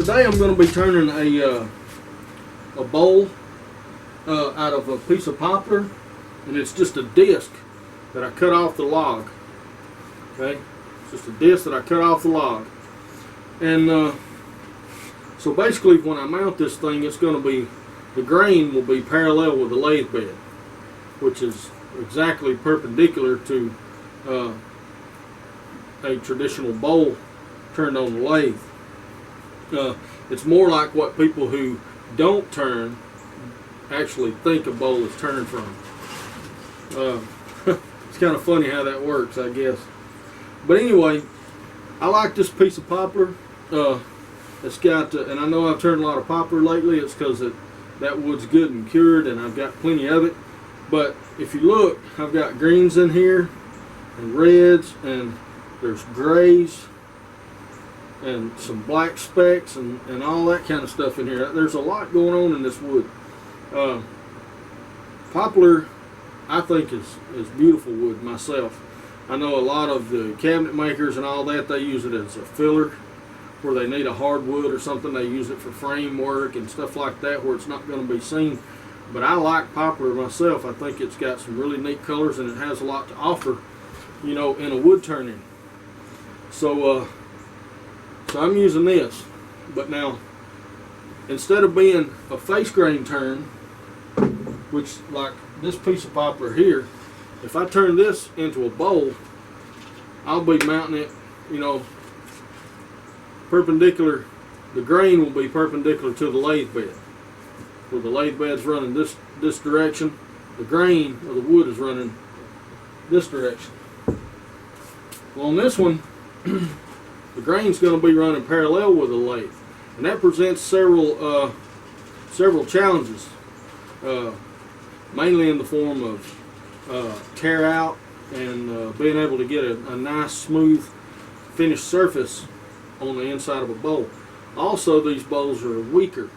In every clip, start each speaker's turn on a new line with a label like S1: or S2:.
S1: today I'm going to be turning a bowl out of a piece of poplar, and it's just a disc that I cut off the log. Okay, it's just a disc that I cut off the log, and so basically when I mount this thing, it's going to be, the grain will be parallel with the lathe bed, which is exactly perpendicular to a traditional bowl turned on the lathe. It's more like what people who don't turn actually think a bowl is turned from. It's kind of funny how that works, I guess. But anyway, I like this piece of poplar. It's got, and I know I've turned a lot of poplar lately. It's because that wood's good and cured, and I've got plenty of it. But if you look, I've got greens in here, and reds, and there's grays, and some black specks, and all that kind of stuff in here. There's a lot going on in this wood. Poplar, I think, is beautiful wood myself. I know a lot of the cabinet makers and all that, they use it as a filler where they need a hardwood or something. They use it for framework and stuff like that where it's not going to be seen. But I like poplar myself. I think it's got some really neat colors, and it has a lot to offer, you know, in a wood turning. So I'm using this. But now, instead of being a face grain turn, which like this piece of poplar here, if I turn this into a bowl, I'll be mounting it, you know, perpendicular. The grain will be perpendicular to the lathe bed. Where the lathe bed's running this direction, the grain of the wood is running this direction. Well, on this one, the grain's going to be running parallel with the lathe, and that presents several challenges, mainly in the form of tear out and being able to get a nice smooth finished surface on the inside of a bowl. Also, these bowls are weaker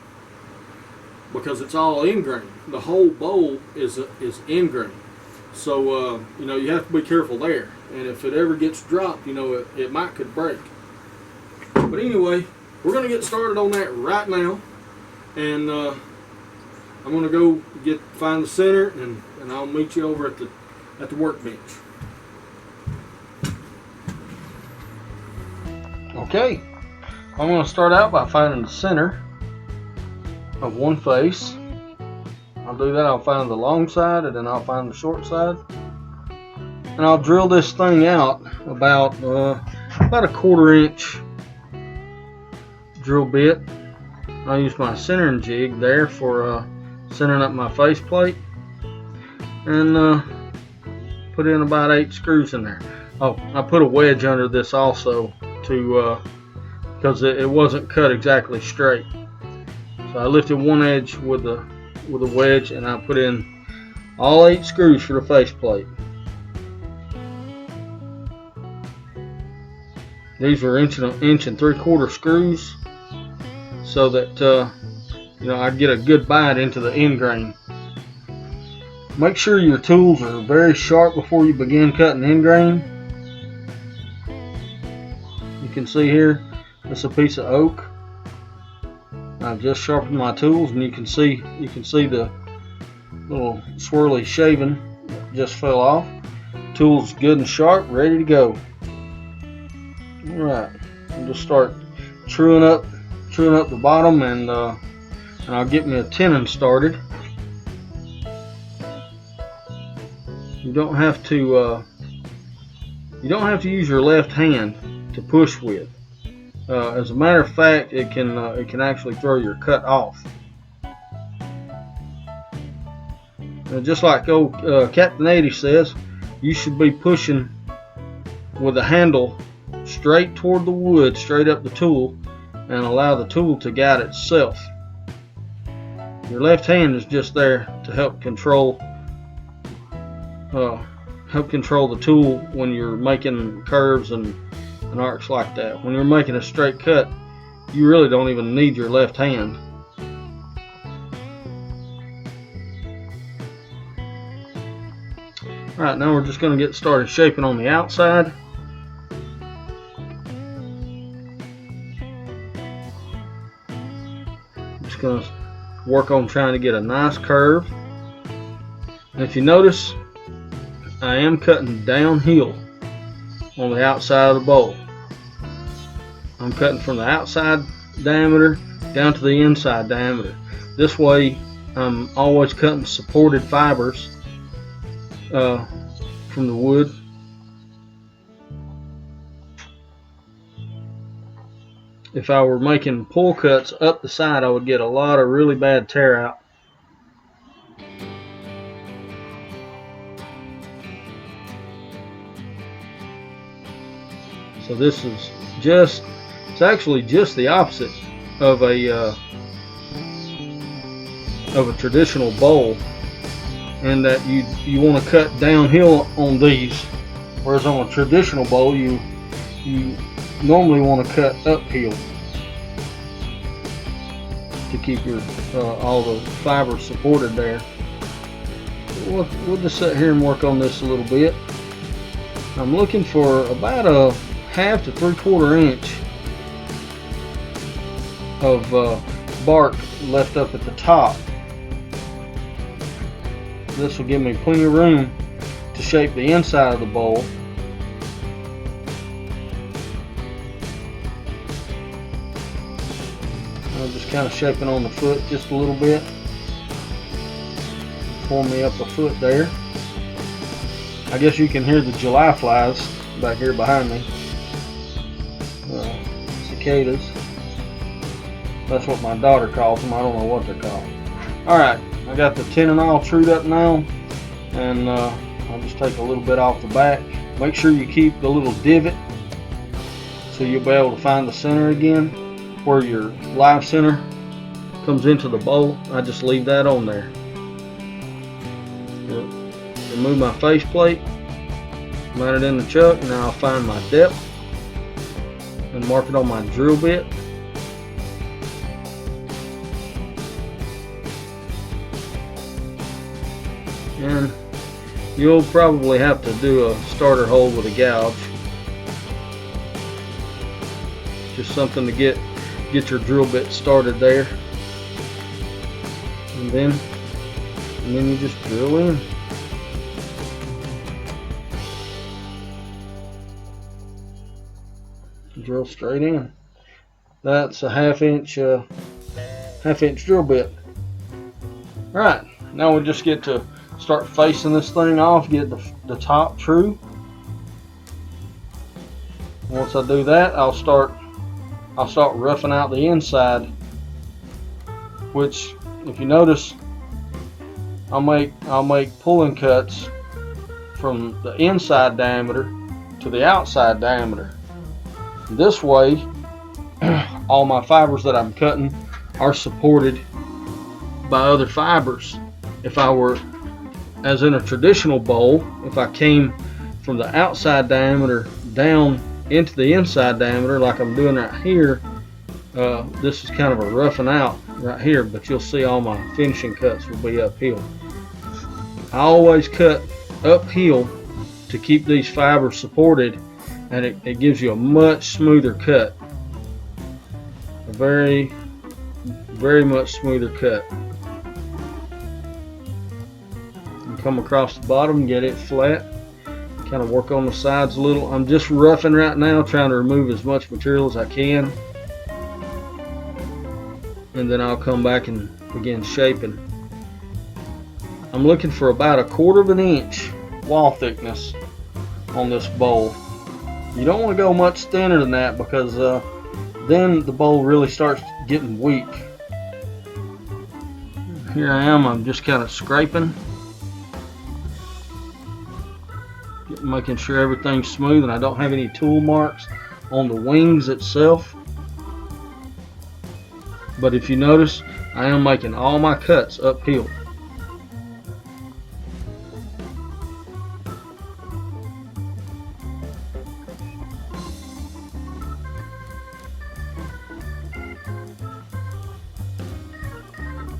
S1: because it's all end grain. The whole bowl is end grain, so you know, you have to be careful there. And if it ever gets dropped, you know, it might could break. But anyway, we're going to get started on that right now, and I'm going to go find the center, and I'll meet you over at the workbench. Okay, I'm going to start out by finding the center of one face. I'll do that. I'll find the long side, and then I'll find the short side, and I'll drill this thing out about a 1/4 inch drill bit. I'll use my centering jig there for centering up my face plate, and put in about 8 screws in there. Oh, I put a wedge under this also because it wasn't cut exactly straight. So I lifted one edge with a wedge, and I put in all 8 screws for the face plate. These were inch and 3/4 screws, so that you know, I'd get a good bite into the end grain. Make sure your tools are very sharp before you begin cutting end grain. You can see here, this is a piece of oak. I've just sharpened my tools, and you can see the little swirly shaving that just fell off. Tools good and sharp, ready to go. Alright, I'll just start truing up the bottom, and I'll get me a tenon started. You don't have to use your left hand to push with. As a matter of fact, it can actually throw your cut off. Just like old Captain 80 says, you should be pushing with the handle straight toward the wood, straight up the tool, and allow the tool to guide itself. Your left hand is just there to help control the tool when you're making curves and arcs like that. When you're making a straight cut, you really don't even need your left hand. Alright, now we're just going to get started shaping on the outside. Just going to work on trying to get a nice curve. And if you notice, I am cutting downhill on the outside of the bowl. I'm cutting from the outside diameter down to the inside diameter. This way I'm always cutting supported fibers from the wood. If I were making pull cuts up the side, I would get a lot of really bad tear out. So this is just, it's actually just the opposite of a traditional bowl, in that you want to cut downhill on these, whereas on a traditional bowl you normally want to cut uphill to keep your all the fibers supported there. We'll just sit here and work on this a little bit. I'm looking for about a 1/2 to 3/4 inch of bark left up at the top. This will give me plenty of room to shape the inside of the bowl. I'm just kind of shaping on the foot just a little bit. Form me up a foot there. I guess you can hear the July flies back here behind me. Cicadas. That's what my daughter calls them. I don't know what they're called. Alright, I got the tenon all trued up now, and I'll just take a little bit off the back. Make sure you keep the little divot so you'll be able to find the center again, where your live center comes into the bowl. I just leave that on there. Remove my face plate, mount it in the chuck, and now I'll find my depth and mark it on my drill bit. And you'll probably have to do a starter hole with a gouge. Just something to get your drill bit started there. And then you just drill in. Drill straight in. That's a 1/2 inch drill bit. Alright, now we just get to start facing this thing off, get the top true. Once I do that, I'll start roughing out the inside, which, if you notice, I'll make pulling cuts from the inside diameter to the outside diameter. This way, all my fibers that I'm cutting are supported by other fibers. If I were, as in a traditional bowl, if I came from the outside diameter down into the inside diameter like I'm doing right here, this is kind of a roughing out right here, but you'll see all my finishing cuts will be uphill. I always cut uphill to keep these fibers supported, and it gives you a much smoother cut. A very, very much smoother cut. Come across the bottom, get it flat, kind of work on the sides a little. I'm just roughing right now, trying to remove as much material as I can, and then I'll come back and begin shaping. I'm looking for about 1/4 inch wall thickness on this bowl. You don't want to go much thinner than that, because then the bowl really starts getting weak. Here I am, I'm just kind of scraping, making sure everything's smooth and I don't have any tool marks on the wings itself. But if you notice, I am making all my cuts uphill.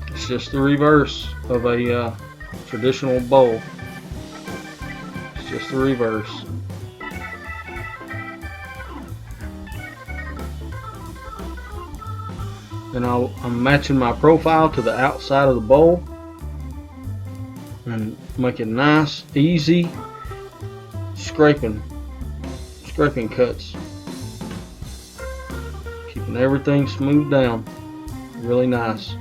S1: It's just the reverse of a traditional bowl. Just the reverse. and I'm matching my profile to the outside of the bowl and making nice, easy scraping cuts, keeping everything smoothed down, really nice.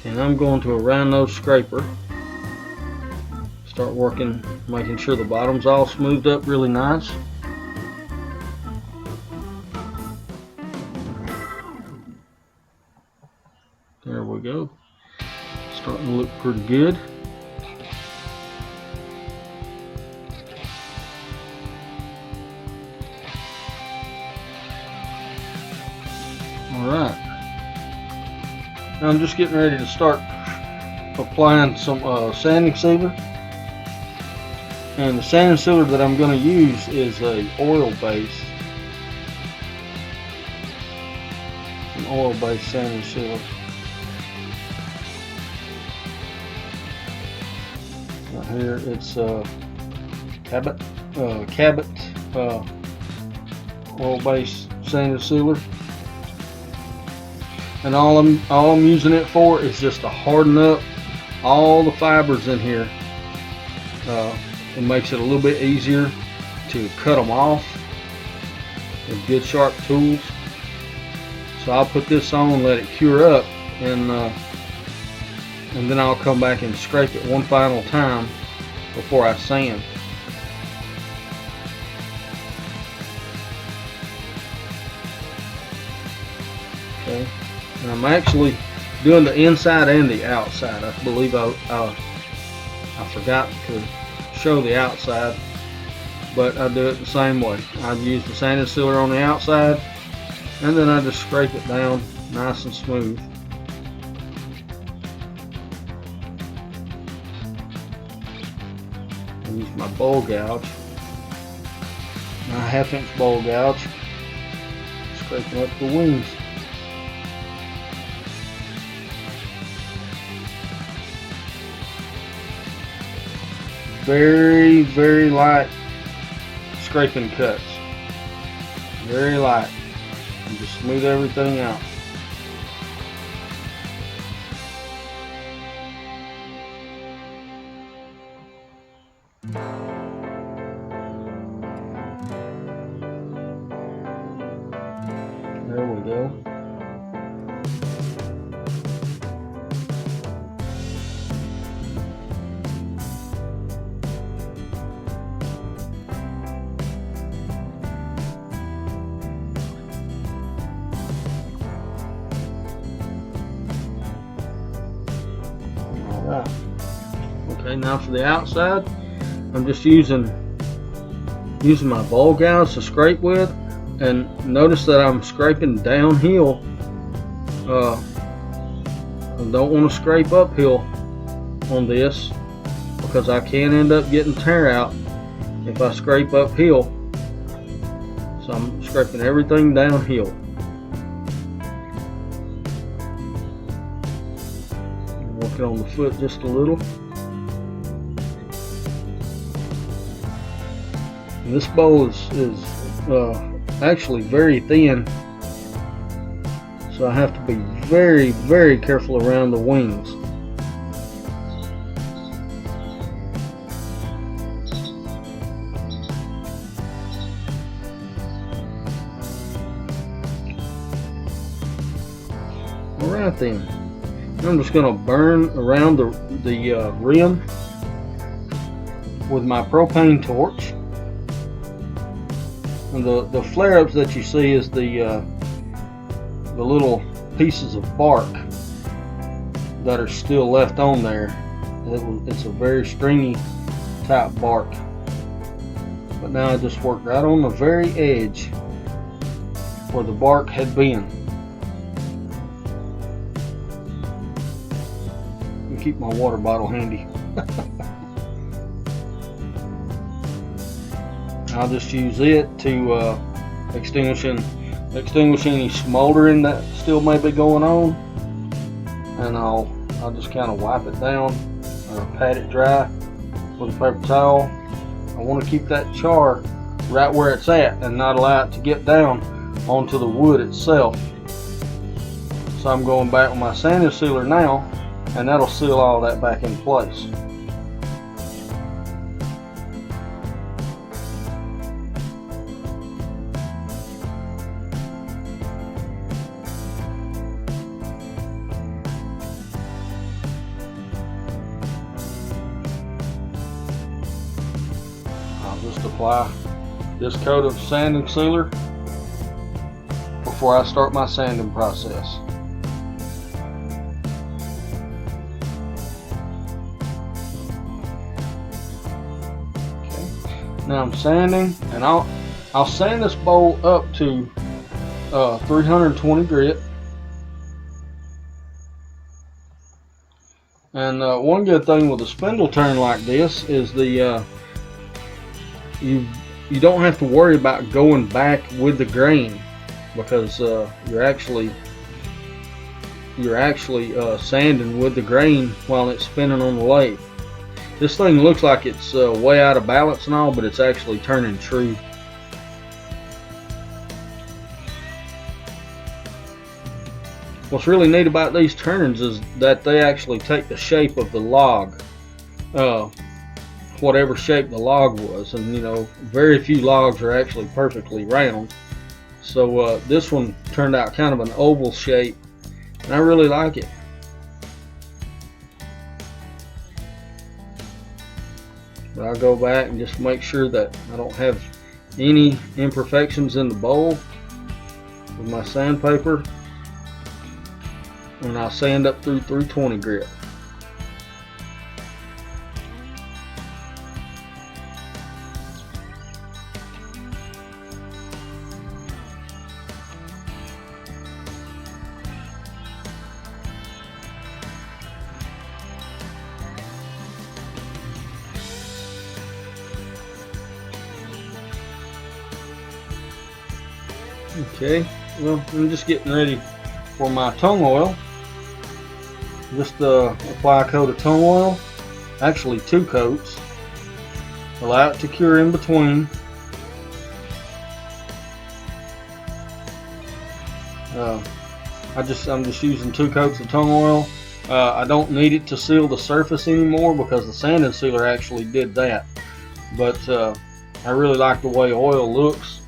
S1: And I'm going to a round nose scraper, start working, making sure the bottom's all smoothed up really nice. There we go, starting to look pretty good. Alright, now I'm just getting ready to start applying some sanding sealer, and the sanding sealer that I'm going to use is a oil-based sanding sealer. Right here it's Cabot oil-based sanding sealer. And all I'm using it for is just to harden up all the fibers in here. It makes it a little bit easier to cut them off with good sharp tools. So I'll put this on, let it cure up, and then I'll come back and scrape it one final time before I sand. Okay. And I'm actually doing the inside and the outside. I believe I forgot to show the outside, but I do it the same way. I use the sanding sealer on the outside, and then I just scrape it down nice and smooth. I use my bowl gouge, my 1/2 inch bowl gouge, scraping up the wings. Very, very light scraping cuts. Very light. And just smooth everything out. There we go. Okay, now for the outside, I'm just using my bowl gouge to scrape with, and notice that I'm scraping downhill. I don't want to scrape uphill on this because I can end up getting tear out if I scrape uphill. So I'm scraping everything downhill. Working on the foot just a little. And this bowl is actually very thin, so I have to be very, very careful around the wings. Alright then, I'm just going to burn around the rim with my propane torch. And the flare-ups that you see is the little pieces of bark that are still left on there. It's a very stringy type bark. But now I just worked right on the very edge where the bark had been. And keep my water bottle handy. I'll just use it to extinguish any smoldering that still may be going on. and I'll just kind of wipe it down or pat it dry with a paper towel. I want to keep that char right where it's at and not allow it to get down onto the wood itself. So I'm going back with my sanding sealer now, and that'll seal all that back in place. I'll just apply this coat of sanding sealer before I start my sanding process. Now I'm sanding, and I'll sand this bowl up to 320 grit. And one good thing with a spindle turn like this is you don't have to worry about going back with the grain, because you're actually sanding with the grain while it's spinning on the lathe. This thing looks like it's way out of balance and all, but it's actually turning true. What's really neat about these turns is that they actually take the shape of the log, whatever shape the log was, and you know, very few logs are actually perfectly round. So this one turned out kind of an oval shape, and I really like it. But I'll go back and just make sure that I don't have any imperfections in the bowl with my sandpaper, and I'll sand up through 320 grit. Okay, well, I'm just getting ready for my tongue oil. Just apply a coat of tongue oil, actually 2 coats. Allow it to cure in between. I'm just using 2 coats of tongue oil. I don't need it to seal the surface anymore because the sanding sealer actually did that. But I really like the way oil looks.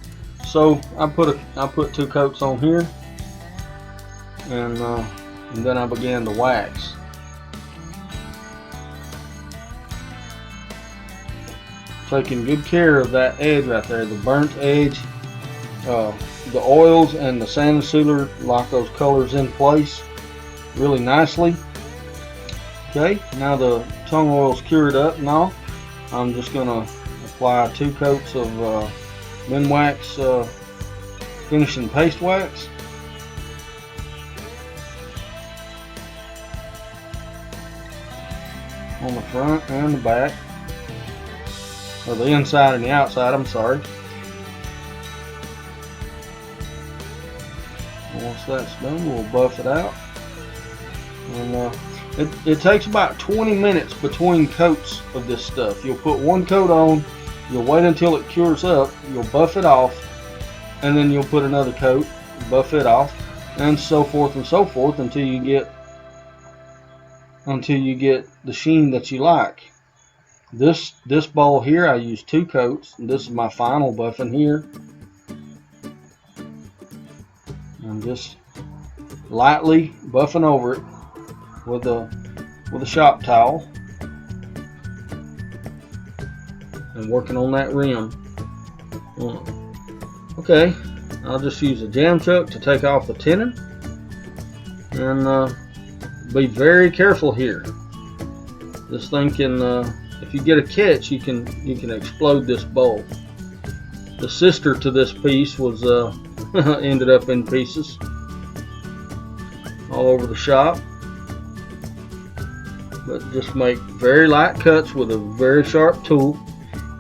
S1: So I put 2 coats on here, and then I began to wax. Taking good care of that edge right there, the burnt edge. The oils and the sanding sealer lock those colors in place really nicely. Okay, now the tongue oil's cured up and all. I'm just going to apply 2 coats of Minwax finishing paste wax. On the front and the back, or the inside and the outside, I'm sorry. Once that's done, we'll buff it out. And it takes about 20 minutes between coats of this stuff. You'll put 1 coat on, you'll wait until it cures up, you'll buff it off, and then you'll put another coat, buff it off, and so forth until you get the sheen that you like. This bowl here, I use 2 coats, and this is my final buffing here. I'm just lightly buffing over it with a shop towel and working on that rim. Okay, I'll just use a jam chuck to take off the tenon, and be very careful here. This thing can, if you get a catch, you can explode this bowl. The sister to this piece was ended up in pieces all over the shop. But just make very light cuts with a very sharp tool,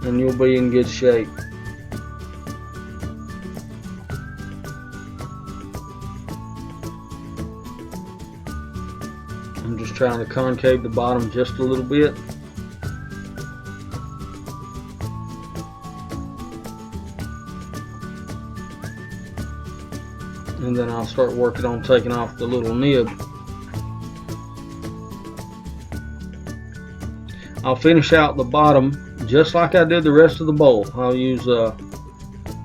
S1: and you'll be in good shape.
S2: I'm just trying to concave the bottom just a little bit. And then I'll start working on taking off the little nib. I'll finish out the bottom just like I did the rest of the bowl. I'll use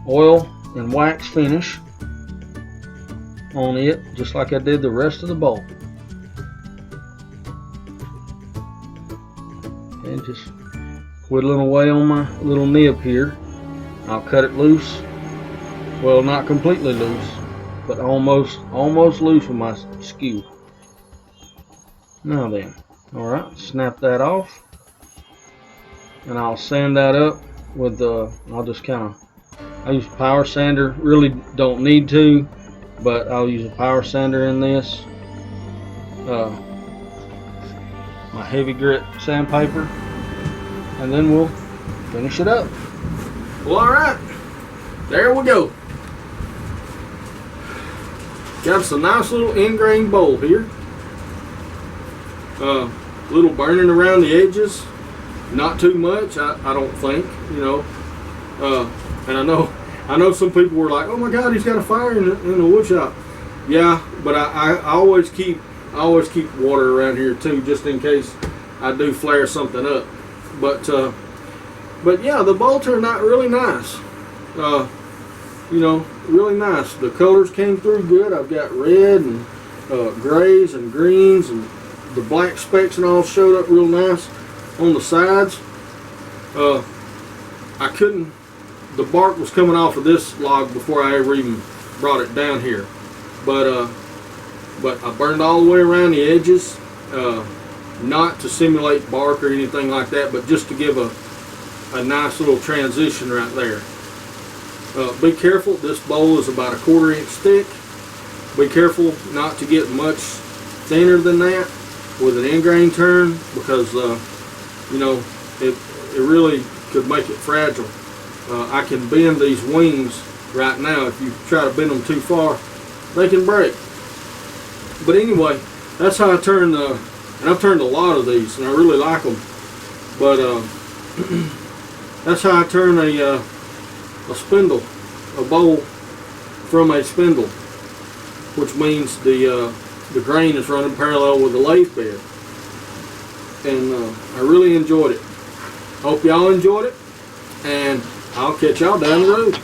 S2: oil and wax finish on it just like I did the rest of the bowl. And just whittling away on my little nib here. I'll cut it loose. Well, not completely loose, but almost loose with my skew. Now then, alright, snap that off. And I'll sand that up with I'll just kind of, I use a power sander. Really don't need to, but I'll use a power sander in this. My heavy grit sandpaper, and then we'll finish it up.
S1: Well, alright, there we go. Got us a nice little ingrained bowl here. Little burning around the edges. Not too much, I don't think, you know. And I know some people were like, "Oh my God, he's got a fire in the wood shop." Yeah, but I always keep water around here too, just in case I do flare something up. But yeah, the bowl turned out really nice. You know, really nice. The colors came through good. I've got red and grays and greens, and the black specks and all showed up real nice on the sides. The bark was coming off of this log before I ever even brought it down here. But I burned all the way around the edges, not to simulate bark or anything like that, but just to give a nice little transition right there. Be careful, this bowl is about 1/4 inch thick. Be careful not to get much thinner than that with an ingrain turn, because you know, it really could make it fragile. I can bend these wings right now. If you try to bend them too far, they can break. But anyway, that's how I turn, and I've turned a lot of these, and I really like them. But that's how I turn a spindle, a bowl from a spindle, which means the grain is running parallel with the lathe bed. And I really enjoyed it. Hope y'all enjoyed it, and I'll catch y'all down the road.